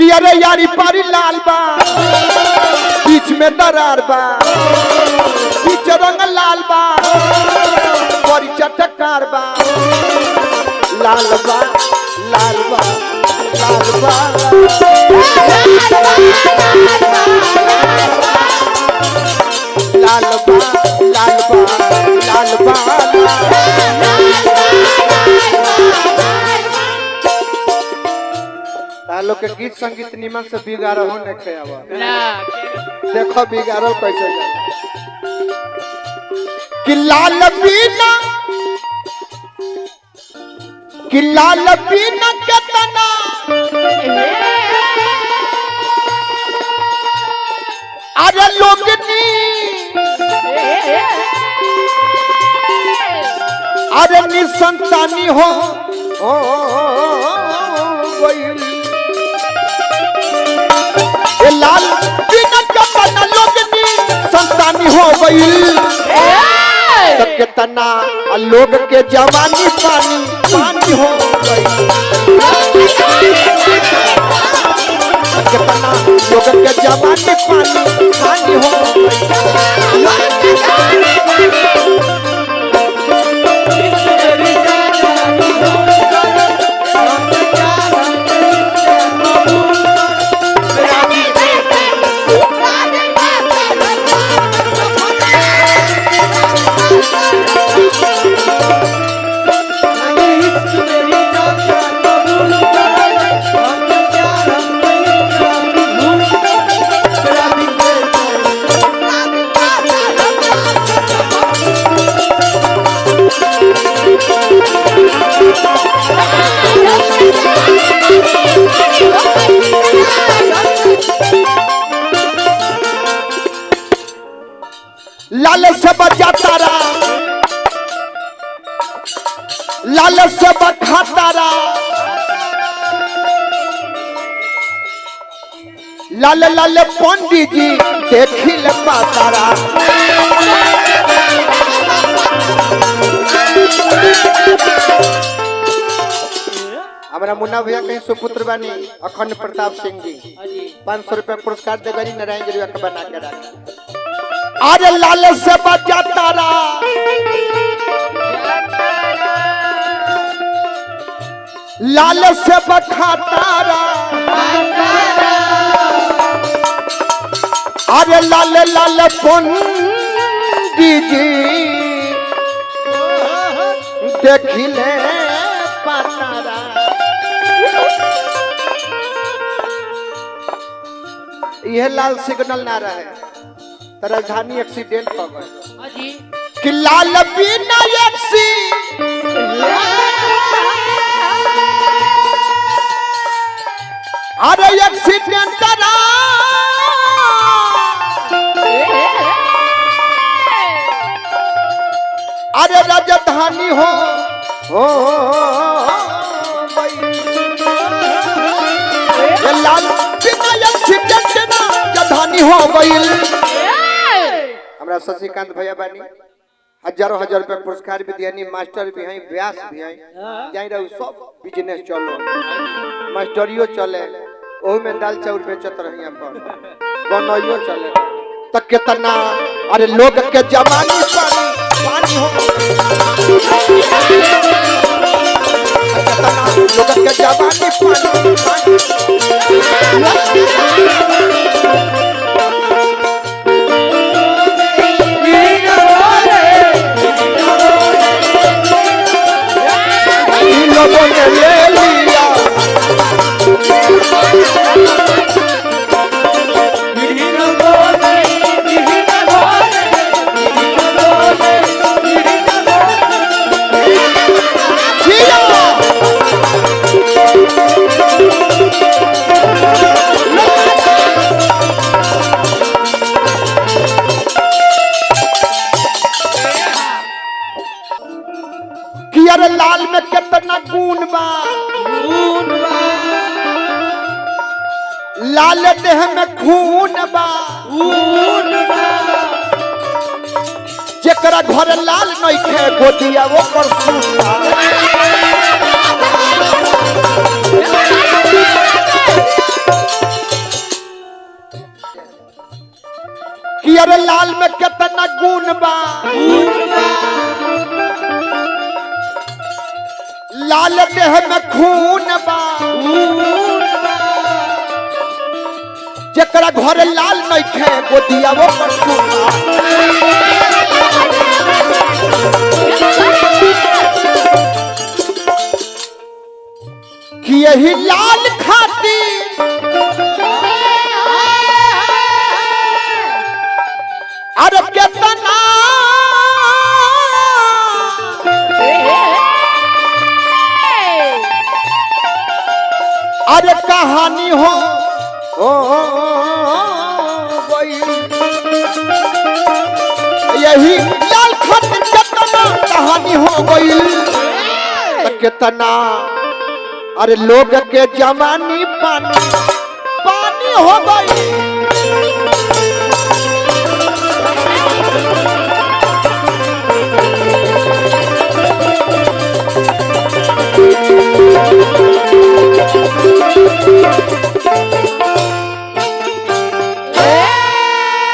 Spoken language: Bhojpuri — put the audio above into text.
कि अरे यारी पारी लाल बा बीच में दरार बा बीच रंग लाल बा बड़ी चटकार बा लाल बा लाल बा लाल बा लाल बा लाल बा लाल बा तालो के गीत संगीत निमन से बिगाड़ हो न खयावा देखो बिगाड़ो कैसे कि लाल पीना केतना अरे लोगनी अरे निसंतानी हो लाल पीना केतना लोगनी संतानी हो गई तो कितना लोग के जवानी पानी पानी हो गई कितना लोग के जवानी पानी पानी हो लाल से बजा तारा लाल से बखा तारा लाल लाल पंडित जी देखिल पातारा हमारा मुन्ना भैया कहीं सुपुत्र बानी अखंड प्रताप सिंह जी 500 रुपया पुरस्कार दे गई नारायण जरुआ के बना के रख अरे लाल से बजा तारा लाल से बखा तारा अरे लाल लाल पंडित जी देखिले पातारा यह लाल सिग्नल ना रहे तो राजधानी एक्सीडेंट हो गए कि लाल बिना अरे एक्सीडेंट अरे राजधानी हो लाल बिना एक्सीडेंट ना राजधानी हो गई हमरा शशिकांत भैया बानी हजारों हजार रुपया पुरस्कार भी दियानी मास्टर भी हैं व्यास भी हैं जाई रहू सब बिजनेस चलो मास्टरियो चले ओही में दाल चाउर बेचत रही अपन बनइयो चले त कितना अरे लोग के जवानी पानी पानी हो कितना लोग के जवानी पानी पानी लोगों ने ले लिया कि अरे लाल में कितना गुण बा लाल देह में खून बा जेकरा घर लाल नहीं खे गोदिया वो कर सुता अरे लाल में कितना गुण बा, लाल देह में खून बा, जकरा घर लाल नहीं खे गोदिया वो पर सुना। कि यही लाल खातिर अरे कितना अरे कहानी हो गई, यही लाल खातिर कितना कहानी हो गई, कितना अरे लोग के जवानी पानी पानी हो गई।